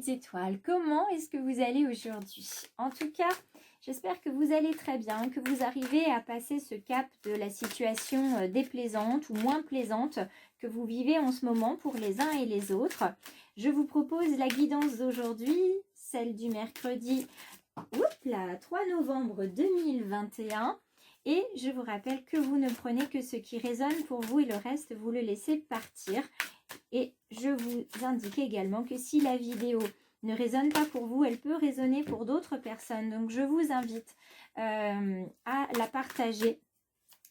petites étoiles, comment est-ce que vous allez aujourd'hui? En tout cas, j'espère que vous allez très bien, que vous arrivez à passer ce cap de la situation déplaisante ou moins plaisante que vous vivez en ce moment pour les uns et les autres. Je vous propose la guidance d'aujourd'hui, celle du mercredi 3 novembre 2021. Et je vous rappelle que vous ne prenez que ce qui résonne pour vous et le reste, vous le laissez partir. Et je vous indique également que si la vidéo ne résonne pas pour vous, elle peut résonner pour d'autres personnes. Donc, je vous invite à la partager,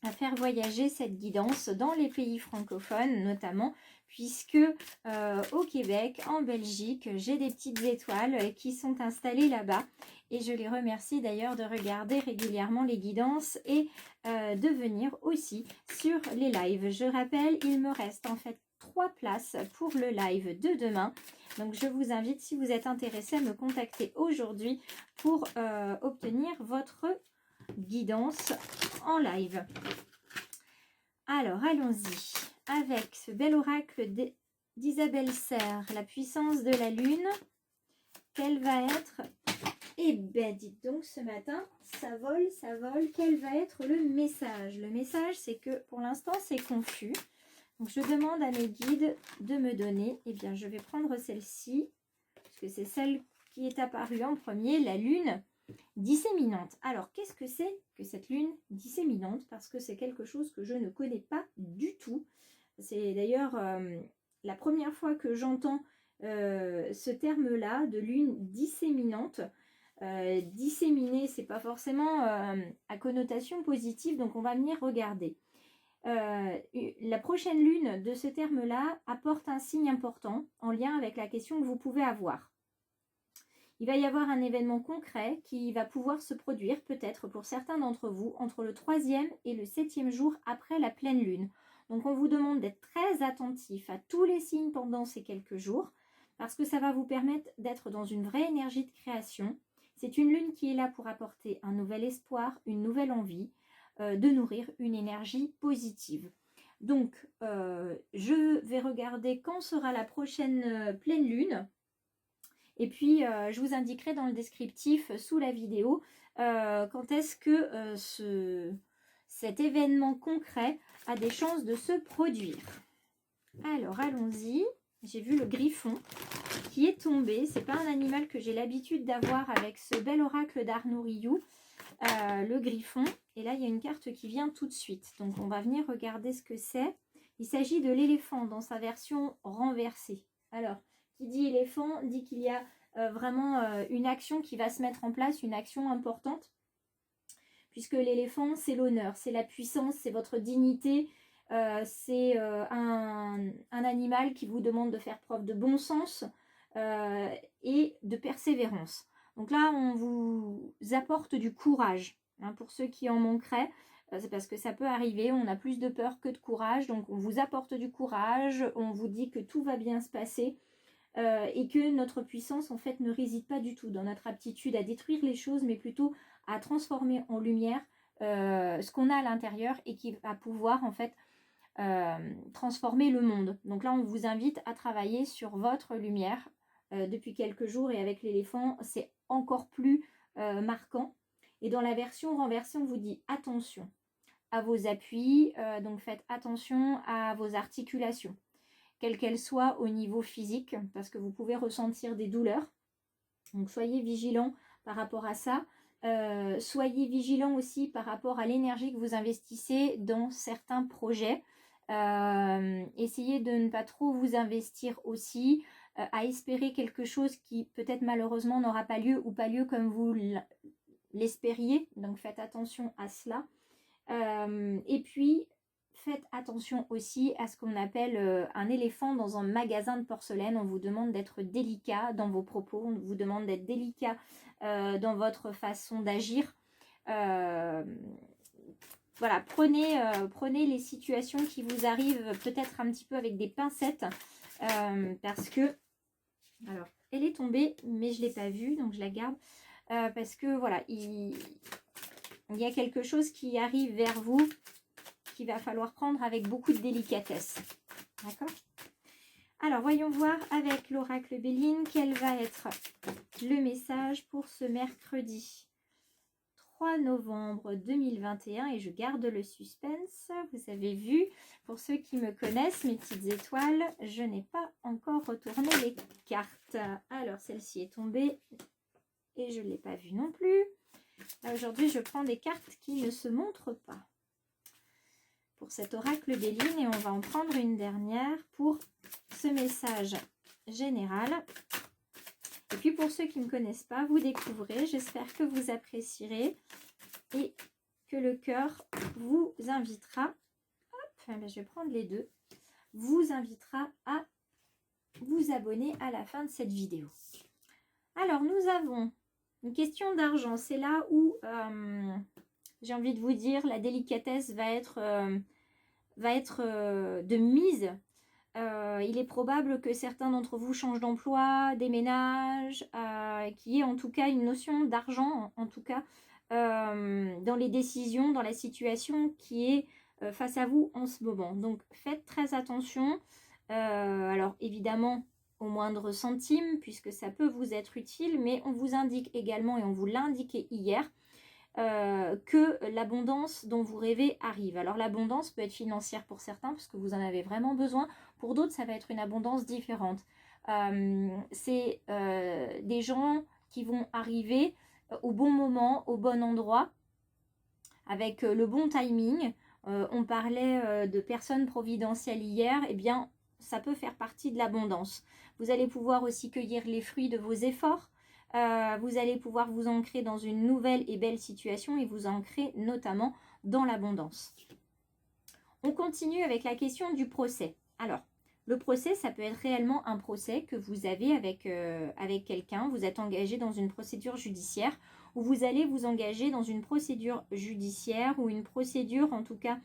à faire voyager cette guidance dans les pays francophones notamment, puisque au Québec, en Belgique, j'ai des petites étoiles qui sont installées là-bas et je les remercie d'ailleurs de regarder régulièrement les guidances et de venir aussi sur les lives. Je rappelle, il me reste en fait 3 places pour le live de demain. Donc je vous invite, si vous êtes intéressé, à me contacter aujourd'hui pour obtenir votre guidance en live. Alors, allons-y avec ce bel oracle d'Isabelle Serre, la puissance de la lune. Quelle va être... Eh bien, dites donc, ce matin, ça vole, ça vole. Quel va être le message? Le message, c'est que pour l'instant, c'est confus. Donc, je demande à mes guides de me donner. Eh bien, je vais prendre celle-ci, parce que c'est celle qui est apparue en premier, la lune disséminante. Alors, qu'est-ce que c'est que cette lune disséminante? Parce que c'est quelque chose que je ne connais pas du tout. C'est d'ailleurs la première fois que j'entends ce terme-là de lune disséminante. Disséminer, c'est pas forcément à connotation positive, donc on va venir regarder. La prochaine lune de ce terme-là apporte un signe important en lien avec la question que vous pouvez avoir. Il va y avoir un événement concret qui va pouvoir se produire, peut-être pour certains d'entre vous, entre le 3e et le 7e jour après la pleine lune. Donc on vous demande d'être très attentif à tous les signes pendant ces quelques jours, parce que ça va vous permettre d'être dans une vraie énergie de création. C'est une lune qui est là pour apporter un nouvel espoir, une nouvelle envie, de nourrir une énergie positive. Donc je vais regarder quand sera la prochaine pleine lune. Et puis, je vous indiquerai dans le descriptif sous la vidéo quand est-ce que cet événement concret a des chances de se produire. Alors, allons-y. J'ai vu le griffon qui est tombé. Ce n'est pas un animal que j'ai l'habitude d'avoir avec ce bel oracle d'Arnaud Rioux, le griffon. Et là, il y a une carte qui vient tout de suite. Donc, on va venir regarder ce que c'est. Il s'agit de l'éléphant dans sa version renversée. Alors, qui dit éléphant dit qu'il y a vraiment une action qui va se mettre en place, une action importante, puisque l'éléphant, c'est l'honneur, c'est la puissance, c'est votre dignité, c'est un animal qui vous demande de faire preuve de bon sens et de persévérance. Donc là, on vous apporte du courage, hein, pour ceux qui en manqueraient. C'est parce que ça peut arriver, on a plus de peur que de courage, donc on vous apporte du courage, on vous dit que tout va bien se passer et que notre puissance en fait ne réside pas du tout dans notre aptitude à détruire les choses, mais plutôt à transformer en lumière ce qu'on a à l'intérieur et qui va pouvoir en fait transformer le monde. Donc là, on vous invite à travailler sur votre lumière depuis quelques jours, et avec l'éléphant, c'est encore plus marquant. Et dans la version renversée, on vous dit attention à vos appuis, donc faites attention à vos articulations, quelles qu'elles soient au niveau physique, parce que vous pouvez ressentir des douleurs. Donc soyez vigilants par rapport à ça. Soyez vigilants aussi par rapport à l'énergie que vous investissez dans certains projets. Essayez de ne pas trop vous investir aussi, à espérer quelque chose qui peut-être malheureusement n'aura pas lieu ou pas lieu comme vous l'espériez. Donc faites attention à cela. Et puis faites attention aussi à ce qu'on appelle un éléphant dans un magasin de porcelaine. On vous demande d'être délicat dans vos propos, on vous demande d'être délicat dans votre façon d'agir. Voilà, prenez les situations qui vous arrivent peut-être un petit peu avec des pincettes, parce que, alors, elle est tombée, mais je ne l'ai pas vue, donc je la garde, parce que voilà, il y a quelque chose qui arrive vers vous qu'il va falloir prendre avec beaucoup de délicatesse. D'accord? Alors, voyons voir avec l'oracle Béline quel va être le message pour ce mercredi 3 novembre 2021. Et je garde le suspense. Vous avez vu, pour ceux qui me connaissent, mes petites étoiles, je n'ai pas encore retourné les cartes. Alors, celle-ci est tombée et je ne l'ai pas vue non plus. Aujourd'hui, je prends des cartes qui ne se montrent pas pour cet oracle Béline et on va en prendre une dernière pour ce message général. Et puis pour ceux qui ne me connaissent pas, vous découvrez. J'espère que vous apprécierez et que le cœur vous invitera, hop, je vais prendre les deux, vous invitera à vous abonner à la fin de cette vidéo. Alors nous avons une question d'argent. C'est là où j'ai envie de vous dire la délicatesse va être de mise. Il est probable que certains d'entre vous changent d'emploi, déménagent, qu'il y ait en tout cas une notion d'argent, en tout cas dans les décisions, dans la situation qui est face à vous en ce moment. Donc faites très attention. Alors évidemment au moindre centime, puisque ça peut vous être utile, mais on vous indique également, et on vous l'a indiqué hier, que l'abondance dont vous rêvez arrive. Alors l'abondance peut être financière pour certains parce que vous en avez vraiment besoin, pour d'autres ça va être une abondance différente. C'est des gens qui vont arriver au bon moment, au bon endroit, avec le bon timing. On parlait de personnes providentielles hier, et bien ça peut faire partie de l'abondance. Vous allez pouvoir aussi cueillir les fruits de vos efforts. Vous allez pouvoir vous ancrer dans une nouvelle et belle situation et vous ancrer notamment dans l'abondance. On continue avec la question du procès. Alors, le procès, ça peut être réellement un procès que vous avez avec quelqu'un. Vous êtes engagé dans une procédure judiciaire ou vous allez vous engager dans une procédure judiciaire ou une procédure en tout cas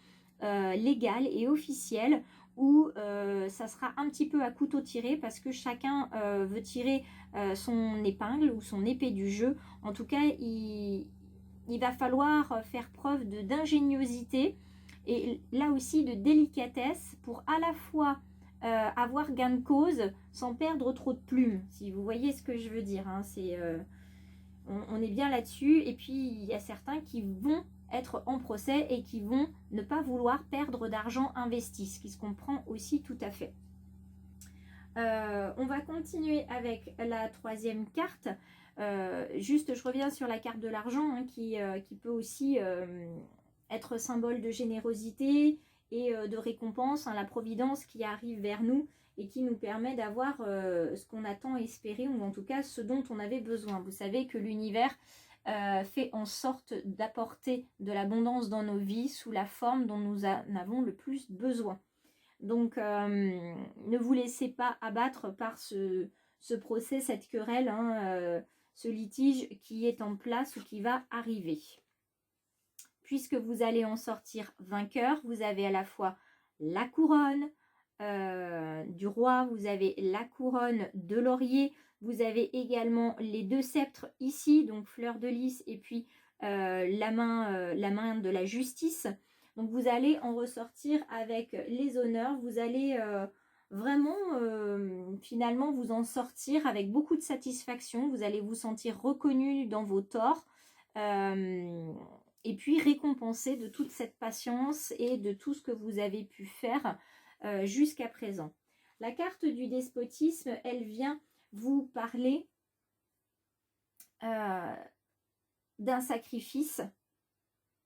légale et officielle où ça sera un petit peu à couteau tiré parce que chacun veut tirer son épingle ou son épée du jeu. En tout cas, il va falloir faire preuve d'ingéniosité et là aussi de délicatesse pour à la fois avoir gain de cause sans perdre trop de plumes, si vous voyez ce que je veux dire. Hein. On est bien là-dessus. Et puis, il y a certains qui vont être en procès et qui vont ne pas vouloir perdre d'argent investi, ce qui se comprend aussi tout à fait. On va continuer avec la troisième carte. Juste, je reviens sur la carte de l'argent hein, qui peut aussi être symbole de générosité et de récompense, hein, la providence qui arrive vers nous et qui nous permet d'avoir ce qu'on attend espérer ou en tout cas ce dont on avait besoin. Vous savez que l'univers fait en sorte d'apporter de l'abondance dans nos vies sous la forme dont nous en avons le plus besoin. Donc ne vous laissez pas abattre par ce procès, cette querelle, hein, ce litige qui est en place ou qui va arriver. Puisque vous allez en sortir vainqueur, vous avez à la fois la couronne du roi, vous avez la couronne de laurier, vous avez également les deux sceptres ici, donc fleur de lys et puis la main de la justice. Donc vous allez en ressortir avec les honneurs, vous allez vraiment finalement vous en sortir avec beaucoup de satisfaction, vous allez vous sentir reconnu dans vos torts. Et puis récompenser de toute cette patience et de tout ce que vous avez pu faire jusqu'à présent. La carte du despotisme, elle vient vous parler d'un sacrifice,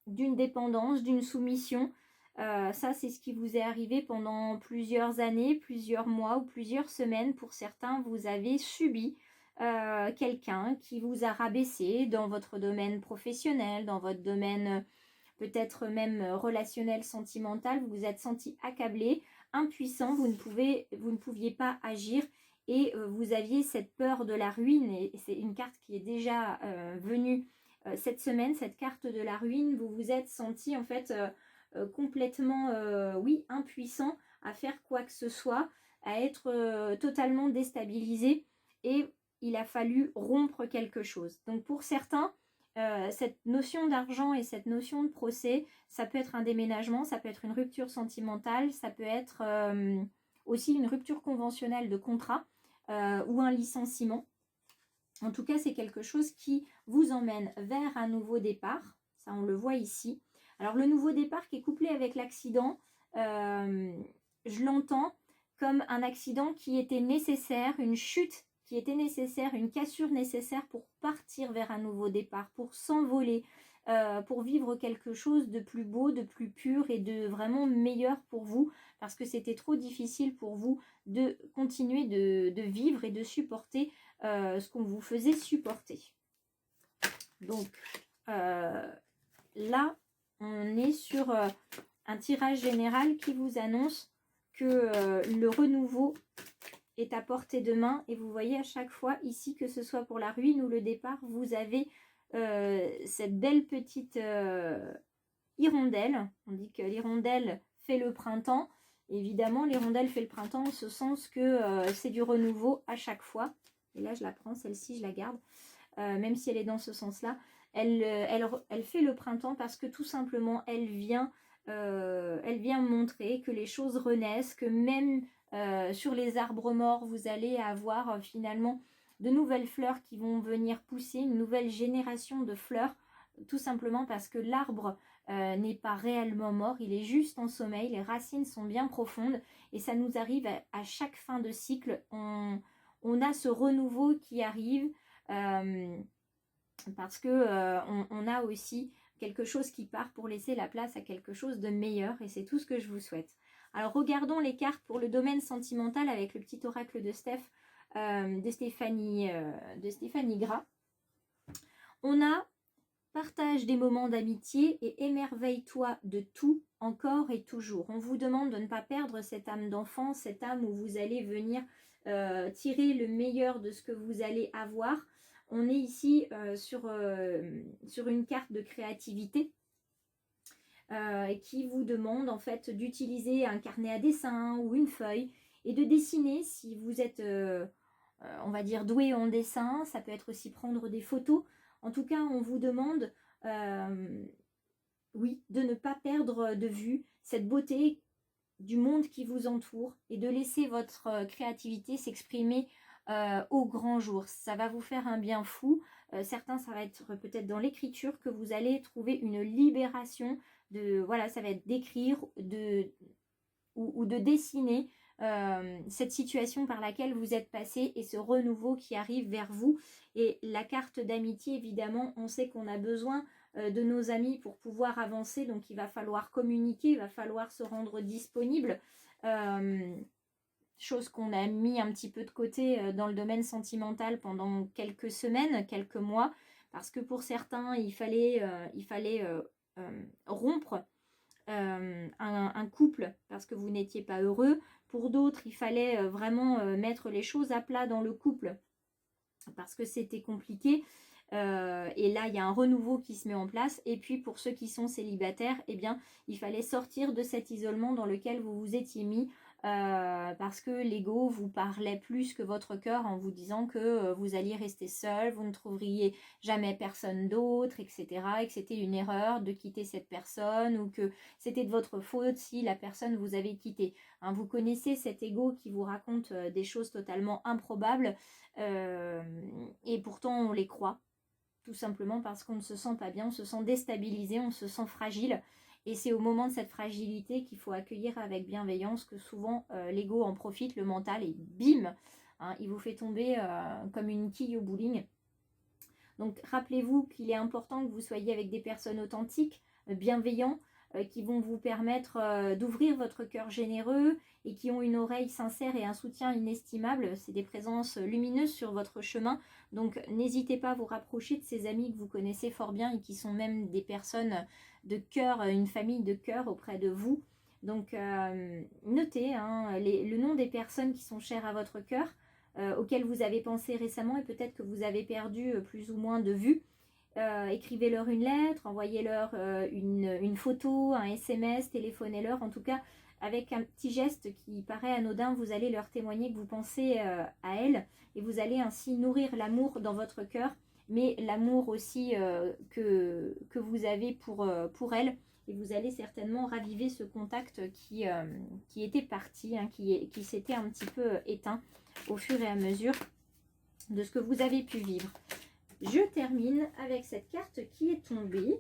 d'une dépendance, d'une soumission. Ça, c'est ce qui vous est arrivé pendant plusieurs années, plusieurs mois ou plusieurs semaines. Pour certains, vous avez subi quelqu'un qui vous a rabaissé dans votre domaine professionnel, dans votre domaine peut-être même relationnel, sentimental. Vous vous êtes senti accablé, impuissant, vous ne pouviez pas agir et vous aviez cette peur de la ruine. Et c'est une carte qui est déjà venue cette semaine, cette carte de la ruine. Vous vous êtes senti en fait complètement, oui, impuissant à faire quoi que ce soit, à être totalement déstabilisé et il a fallu rompre quelque chose. Donc pour certains, cette notion d'argent et cette notion de procès, ça peut être un déménagement, ça peut être une rupture sentimentale, ça peut être aussi une rupture conventionnelle de contrat ou un licenciement. En tout cas, c'est quelque chose qui vous emmène vers un nouveau départ. Ça, on le voit ici. Alors, le nouveau départ qui est couplé avec l'accident, je l'entends comme un accident qui était nécessaire, une chute qui était nécessaire, une cassure nécessaire pour partir vers un nouveau départ, pour s'envoler, pour vivre quelque chose de plus beau, de plus pur et de vraiment meilleur pour vous, parce que c'était trop difficile pour vous de continuer de vivre et de supporter ce qu'on vous faisait supporter. Donc là, on est sur un tirage général qui vous annonce que le renouveau est à portée de main. Et vous voyez à chaque fois ici, que ce soit pour la ruine ou le départ, vous avez cette belle petite hirondelle. On dit que l'hirondelle fait le printemps. Évidemment, l'hirondelle fait le printemps en ce sens que c'est du renouveau à chaque fois. Et là, je la prends, celle-ci, je la garde. Même si elle est dans ce sens-là. Elle fait le printemps parce que tout simplement, elle vient montrer que les choses renaissent, que même sur les arbres morts, vous allez avoir finalement de nouvelles fleurs qui vont venir pousser, une nouvelle génération de fleurs, tout simplement parce que l'arbre n'est pas réellement mort, il est juste en sommeil, les racines sont bien profondes et ça nous arrive à chaque fin de cycle, on a ce renouveau qui arrive parce que on a aussi quelque chose qui part pour laisser la place à quelque chose de meilleur et c'est tout ce que je vous souhaite. Alors regardons les cartes pour le domaine sentimental avec le petit oracle de de Stéphanie Gras. On a partage des moments d'amitié et émerveille-toi de tout, encore et toujours. On vous demande de ne pas perdre cette âme d'enfant, cette âme où vous allez venir tirer le meilleur de ce que vous allez avoir. On est ici sur une carte de créativité qui vous demande en fait d'utiliser un carnet à dessin ou une feuille et de dessiner si vous êtes, on va dire, doué en dessin. Ça peut être aussi prendre des photos. En tout cas, on vous demande, oui, de ne pas perdre de vue cette beauté du monde qui vous entoure et de laisser votre créativité s'exprimer au grand jour. Ça va vous faire un bien fou. Certains, ça va être peut-être dans l'écriture que vous allez trouver une libération de, voilà, ça va être d'écrire ou de dessiner cette situation par laquelle vous êtes passé et ce renouveau qui arrive vers vous. Et la carte d'amitié, évidemment, on sait qu'on a besoin de nos amis pour pouvoir avancer, donc il va falloir communiquer, il va falloir se rendre disponible, chose qu'on a mis un petit peu de côté dans le domaine sentimental pendant quelques semaines, quelques mois, parce que pour certains il fallait rompre un couple parce que vous n'étiez pas heureux. Pour d'autres, il fallait vraiment mettre les choses à plat dans le couple parce que c'était compliqué. Et là, il y a un renouveau qui se met en place. Et puis, pour ceux qui sont célibataires, eh bien, il fallait sortir de cet isolement dans lequel vous vous étiez mis parce que l'ego vous parlait plus que votre cœur en vous disant que vous alliez rester seul, vous ne trouveriez jamais personne d'autre, etc. Et que c'était une erreur de quitter cette personne ou que c'était de votre faute si la personne vous avait quitté. Hein, vous connaissez cet ego qui vous raconte des choses totalement improbables et pourtant on les croit. Tout simplement parce qu'on ne se sent pas bien, on se sent déstabilisé, on se sent fragile. Et c'est au moment de cette fragilité qu'il faut accueillir avec bienveillance que souvent l'ego en profite, le mental, et bim, hein, il vous fait tomber comme une quille au bowling. Donc rappelez-vous qu'il est important que vous soyez avec des personnes authentiques, bienveillants, qui vont vous permettre d'ouvrir votre cœur généreux et qui ont une oreille sincère et un soutien inestimable. C'est des présences lumineuses sur votre chemin. Donc n'hésitez pas à vous rapprocher de ces amis que vous connaissez fort bien et qui sont même des personnes de cœur, une famille de cœur auprès de vous. Donc notez le nom des personnes qui sont chères à votre cœur, auxquelles vous avez pensé récemment et peut-être que vous avez perdu plus ou moins de vue. Écrivez-leur une lettre, envoyez-leur une photo, un SMS, téléphonez-leur. En tout cas, avec un petit geste qui paraît anodin, vous allez leur témoigner que vous pensez à elles et vous allez ainsi nourrir l'amour dans votre cœur, mais l'amour aussi que vous avez pour elles et vous allez certainement raviver ce contact qui était parti, hein, qui s'était un petit peu éteint au fur et à mesure de ce que vous avez pu vivre. Je termine avec cette carte qui est tombée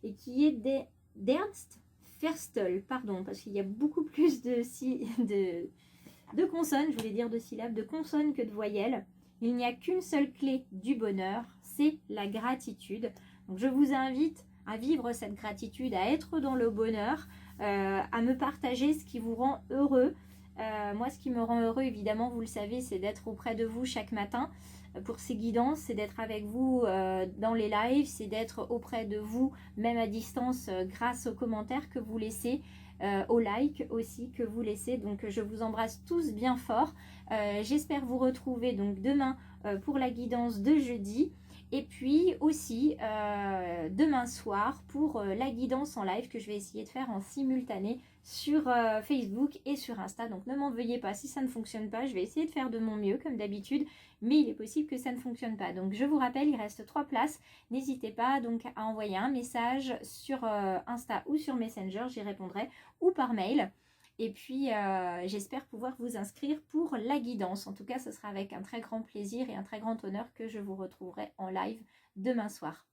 et qui est d'Ernst Ferstel, pardon, parce qu'il y a beaucoup plus de consonnes, je voulais dire de syllabes, de consonnes que de voyelles. Il n'y a qu'une seule clé du bonheur, c'est la gratitude. Donc je vous invite à vivre cette gratitude, à être dans le bonheur, à me partager ce qui vous rend heureux. Moi, ce qui me rend heureux, évidemment, vous le savez, c'est d'être auprès de vous chaque matin pour ces guidances, c'est d'être avec vous dans les lives, c'est d'être auprès de vous, même à distance, grâce aux commentaires que vous laissez, aux likes aussi que vous laissez. Donc, je vous embrasse tous bien fort. J'espère vous retrouver donc demain pour la guidance de jeudi. Et puis aussi demain soir pour la guidance en live que je vais essayer de faire en simultané sur Facebook et sur Insta. Donc ne m'en veuillez pas si ça ne fonctionne pas. Je vais essayer de faire de mon mieux comme d'habitude, mais il est possible que ça ne fonctionne pas. Donc je vous rappelle, il reste 3 places. N'hésitez pas donc à envoyer un message sur Insta ou sur Messenger, j'y répondrai, ou par mail. Et puis, j'espère pouvoir vous inscrire pour la guidance. En tout cas, ce sera avec un très grand plaisir et un très grand honneur que je vous retrouverai en live demain soir.